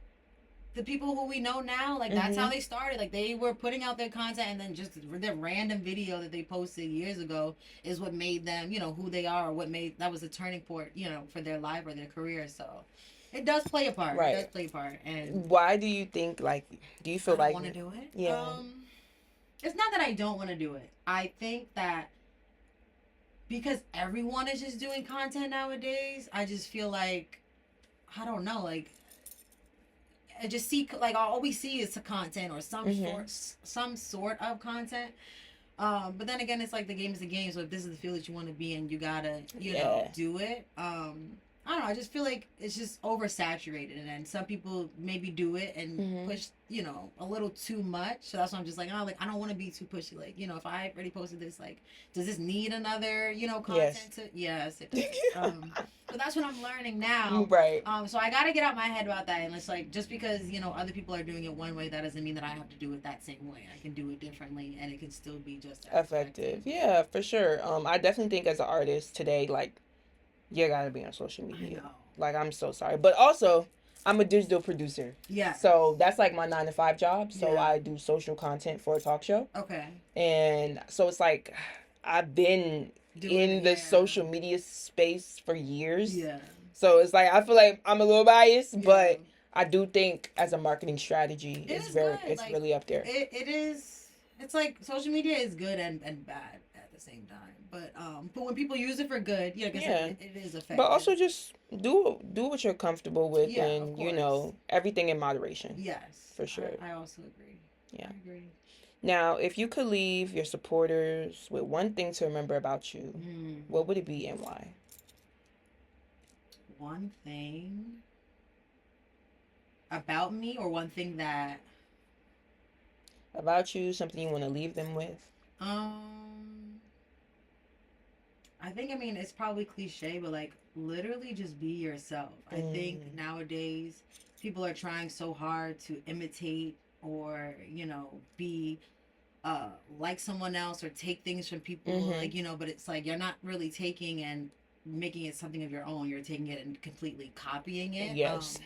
[SPEAKER 2] the people who we know now, like that's how they started. Like they were putting out their content, and then just the random video that they posted years ago is what made them, you know, who they are, or what made that was a turning point, you know, for their life or their career. So it does play a part.
[SPEAKER 1] Right.
[SPEAKER 2] It does play a part. And
[SPEAKER 1] why do you think, like, do you feel
[SPEAKER 2] I
[SPEAKER 1] like
[SPEAKER 2] want to do it?
[SPEAKER 1] Yeah.
[SPEAKER 2] It's not that I don't want to do it. I think that because everyone is just doing content nowadays, I just feel like I don't know, like I just see like all we see is content or some sort of content. But then again, it's like the game is the game. So if this is the field that you want to be in, you gotta you know do it. I don't know. I just feel like it's just oversaturated, and then some people maybe do it and push, you know, a little too much. So that's why I'm just like, oh, like I don't want to be too pushy. Like, you know, if I already posted this, like, does this need another, you know, content? Yes, it does. So that's what I'm learning now.
[SPEAKER 1] Right.
[SPEAKER 2] So I gotta get out my head about that, and it's like just because you know other people are doing it one way, that doesn't mean that I have to do it that same way. I can do it differently, and it can still be just as
[SPEAKER 1] effective. Yeah, for sure. I definitely think as an artist today, like, you gotta be on social media. Like, I'm so sorry, but also I'm a digital producer.
[SPEAKER 2] Yeah.
[SPEAKER 1] So that's like my 9 to 5 job. So I do social content for a talk show.
[SPEAKER 2] Okay.
[SPEAKER 1] And so it's like I've been in the social media space for years.
[SPEAKER 2] Yeah.
[SPEAKER 1] So it's like I feel like I'm a little biased, but I do think as a marketing strategy, it's like, really up there.
[SPEAKER 2] It is. It's like social media is good and bad at the same time. But when people use it for good, it is effective.
[SPEAKER 1] But also just do what you're comfortable with, and you know, everything in moderation.
[SPEAKER 2] Yes,
[SPEAKER 1] for sure.
[SPEAKER 2] I also agree.
[SPEAKER 1] Yeah.
[SPEAKER 2] I agree.
[SPEAKER 1] Now, if you could leave your supporters with one thing to remember about you, what would it be and why?
[SPEAKER 2] One thing about me, or one thing that
[SPEAKER 1] about you, something you want to leave them with?
[SPEAKER 2] I think, I mean, it's probably cliche, but like literally just be yourself. I think nowadays people are trying so hard to imitate or, you know, be like someone else or take things from people, like, you know, but it's like you're not really taking and making it something of your own. You're taking it and completely copying it.
[SPEAKER 1] Yes.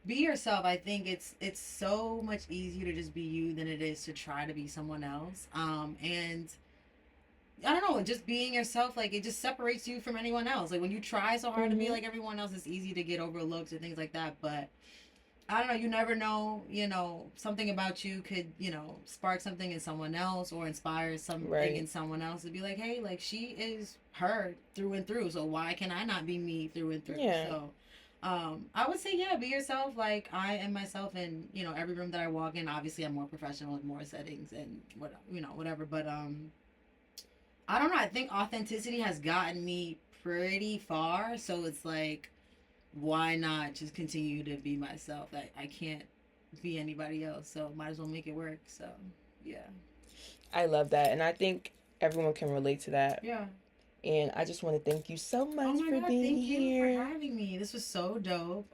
[SPEAKER 2] Be yourself. I think it's so much easier to just be you than it is to try to be someone else. And I don't know, just being yourself, like, it just separates you from anyone else. Like, when you try so hard to be like everyone else, it's easy to get overlooked and things like that. But I don't know, you never know, you know, something about you could, you know, spark something in someone else or inspire something in someone else to be like, hey, like, she is her through and through, so why can I not be me through and through? So I would say, be yourself. Like, I am myself in, you know, every room that I walk in. Obviously, I'm more professional in more settings and what, you know, whatever. But I don't know. I think authenticity has gotten me pretty far. So it's like, why not just continue to be myself? I can't be anybody else. So might as well make it work. So, yeah.
[SPEAKER 1] I love that. And I think everyone can relate to that.
[SPEAKER 2] Yeah.
[SPEAKER 1] And I just want to thank you so much for being here.
[SPEAKER 2] Thank you for having me. This was so dope.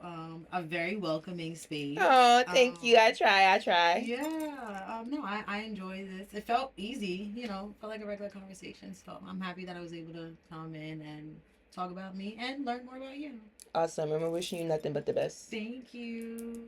[SPEAKER 2] A very welcoming space.
[SPEAKER 1] Oh, thank you. I try.
[SPEAKER 2] Yeah. No, I enjoyed this. It felt easy, you know, felt like a regular conversation. So I'm happy that I was able to come in and talk about me and learn more about you.
[SPEAKER 1] Awesome. And we're wishing you nothing but the best.
[SPEAKER 2] Thank you.